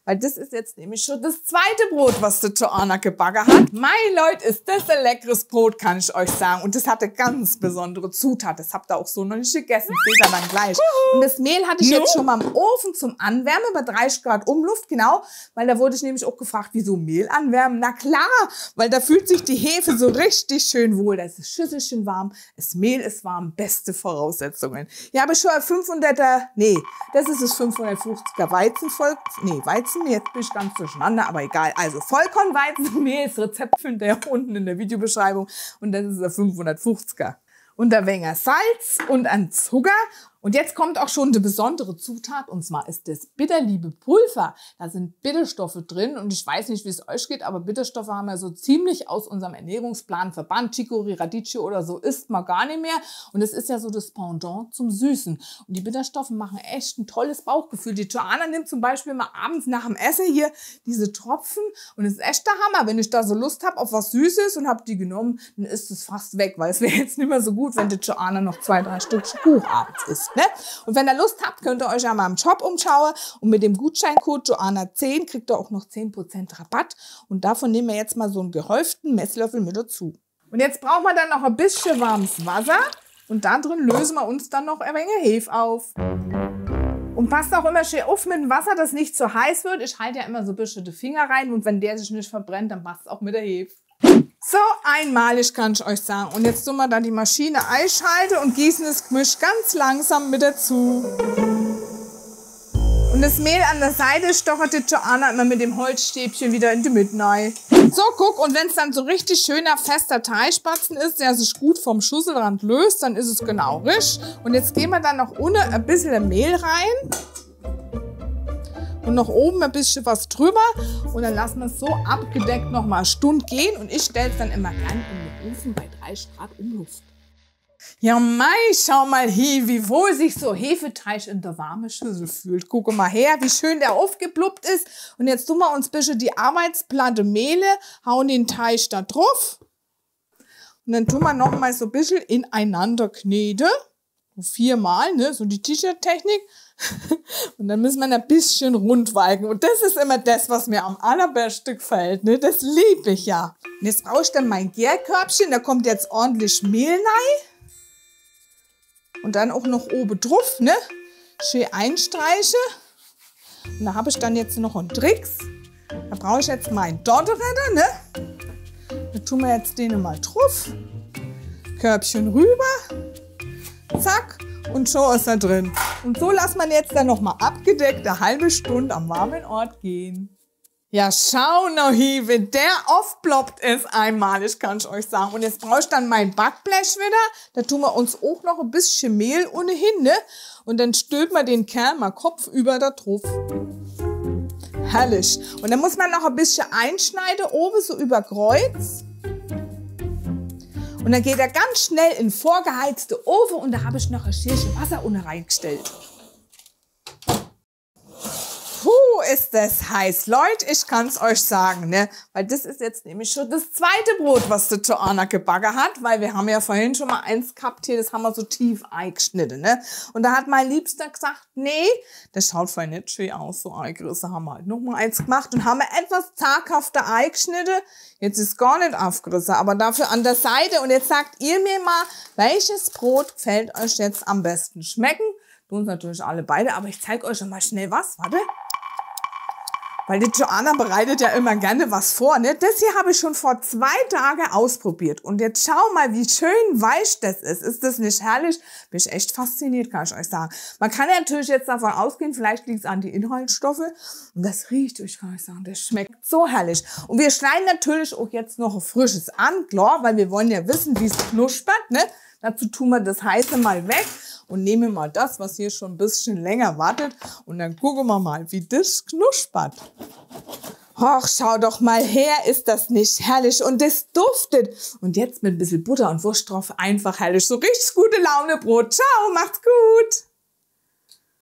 Weil das ist jetzt nämlich schon das zweite Brot, was die Joanna gebacken hat. Mein Leute, ist das ein leckeres Brot, kann ich euch sagen. Und das hat eine ganz besondere Zutat. Das habt ihr auch so noch nicht gegessen. Seht ihr dann gleich. Und das Mehl hatte ich jetzt schon mal im Ofen zum Anwärmen bei 30 Grad Umluft. Genau, weil da wurde ich nämlich auch gefragt, wieso Mehl anwärmen? Na klar, weil da fühlt sich die Hefe so richtig schön wohl. Da ist das Schüsselchen warm, das Mehl ist warm. Beste Voraussetzungen. Hier habe ich schon ein 500er, nee, das ist das 550er Weizenvolk. Nee, Weizenmehl, jetzt bin ich ganz durcheinander, aber egal. Also Vollkornweizenmehl, das Rezept findet ihr unten in der Videobeschreibung und das ist der 550er. Und ein wenig Salz und ein Zucker. Und jetzt kommt auch schon eine besondere Zutat, und zwar ist das Bitterliebe-Pulver. Da sind Bitterstoffe drin und ich weiß nicht, wie es euch geht, aber Bitterstoffe haben wir so ziemlich aus unserem Ernährungsplan verbannt. Chicorée, Radicchio oder so isst man gar nicht mehr. Und es ist ja so das Pendant zum Süßen. Und die Bitterstoffe machen echt ein tolles Bauchgefühl. Die Joanna nimmt zum Beispiel mal abends nach dem Essen hier diese Tropfen und es ist echt der Hammer. Wenn ich da so Lust habe auf was Süßes und habe die genommen, dann ist es fast weg, weil es wäre jetzt nicht mehr so gut, wenn die Joanna noch 2, 3 Stückchen Kuchen abends isst. Ne? Und wenn ihr Lust habt, könnt ihr euch ja mal im Shop umschauen und mit dem Gutscheincode Joanna10 kriegt ihr auch noch 10% Rabatt und davon nehmen wir jetzt mal so einen gehäuften Messlöffel mit dazu. Und jetzt brauchen wir dann noch ein bisschen warmes Wasser und da drin lösen wir uns dann noch ein wenig Hefe auf. Und passt auch immer schön auf mit dem Wasser, dass es nicht zu heiß wird. Ich halte ja immer so ein bisschen die Finger rein und wenn der sich nicht verbrennt, dann passt es auch mit der Hefe. So einmalig kann ich euch sagen. Und jetzt tun wir da die Maschine einschalten und gießen das Gemisch ganz langsam mit dazu. Und das Mehl an der Seite stochert die Joanna immer mit dem Holzstäbchen wieder in die Mitte rein. So, guck, und wenn es dann so richtig schöner, fester Teigspatzen ist, der sich gut vom Schüsselrand löst, dann ist es genau richtig. Und jetzt gehen wir dann noch unten ein bisschen Mehl rein. Und noch oben ein bisschen was drüber und dann lassen wir es so abgedeckt noch mal eine Stunde gehen und ich stelle es dann immer gern in den Ofen bei 30 Grad Umluft. Ja mei, schau mal hier, wie wohl sich so Hefeteig in der warmen Schüssel fühlt. Gucke mal her, wie schön der aufgeploppt ist. Und jetzt tun wir uns ein bisschen die Arbeitsplatte Mehle, hauen den Teig da drauf. Und dann tun wir noch mal so ein bisschen ineinander kneten. 4-mal, ne, so die T-Shirt-Technik. Und dann müssen wir ein bisschen rund walken. Und das ist immer das, was mir am allerbesten gefällt. Ne? Das liebe ich ja. Und jetzt brauche ich dann mein Gärkörbchen. Da kommt jetzt ordentlich Mehl rein. Und dann auch noch oben drauf. Ne? Schön einstreiche. Und da habe ich dann jetzt noch einen Tricks. Da brauche ich jetzt meinen Dotteretter. Ne? Da tun wir jetzt den mal drauf. Körbchen rüber. Zack. Und schon ist er drin. Und so lässt man jetzt dann noch mal abgedeckt eine halbe Stunde am warmen Ort gehen. Ja, schau noch hier, wie der aufploppt ist einmalig, kann ich euch sagen. Und jetzt brauche ich dann mein Backblech wieder. Da tun wir uns auch noch ein bisschen Mehl ohnehin, ne? Und dann stülpt man den Kern mal kopfüber da drauf. Herrlich. Und dann muss man noch ein bisschen einschneiden, oben so über Kreuz. Und dann geht er ganz schnell in vorgeheizte Ofen und da habe ich noch ein Schälchen Wasser unten reingestellt. Puh, ist das heiß. Leute, ich kann es euch sagen, ne? Weil das ist jetzt nämlich schon das zweite Brot, was die Joanna gebacken hat. Weil wir haben ja vorhin schon mal eins gehabt hier, das haben wir so tief eingeschnitten, ne? Und da hat mein Liebster gesagt, nee, das schaut voll nicht schön aus, so eingerissen. Haben wir halt noch mal eins gemacht und haben wir etwas zaghafter eingeschnitten. Jetzt ist gar nicht aufgerissen, aber dafür an der Seite. Und jetzt sagt ihr mir mal, welches Brot gefällt euch jetzt am besten schmecken? Tun uns natürlich alle beide, aber ich zeige euch schon mal schnell was. Warte. Weil die Joanna bereitet ja immer gerne was vor, ne? Das hier habe ich schon vor 2 Tagen ausprobiert. Und jetzt schau mal, wie schön weich das ist. Ist das nicht herrlich? Bin ich echt fasziniert, kann ich euch sagen. Man kann ja natürlich jetzt davon ausgehen, vielleicht liegt es an die Inhaltsstoffe. Und das riecht, ich kann euch sagen, das schmeckt so herrlich. Und wir schneiden natürlich auch jetzt noch ein frisches an, klar, weil wir wollen ja wissen, wie es knuspert, ne? Dazu tun wir das Heiße mal weg und nehmen mal das, was hier schon ein bisschen länger wartet. Und dann gucken wir mal, wie das knuspert. Och, schau doch mal her, ist das nicht herrlich? Und das duftet. Und jetzt mit ein bisschen Butter und Wurst drauf, einfach herrlich. So richtig gute Laune Brot. Ciao, macht's gut.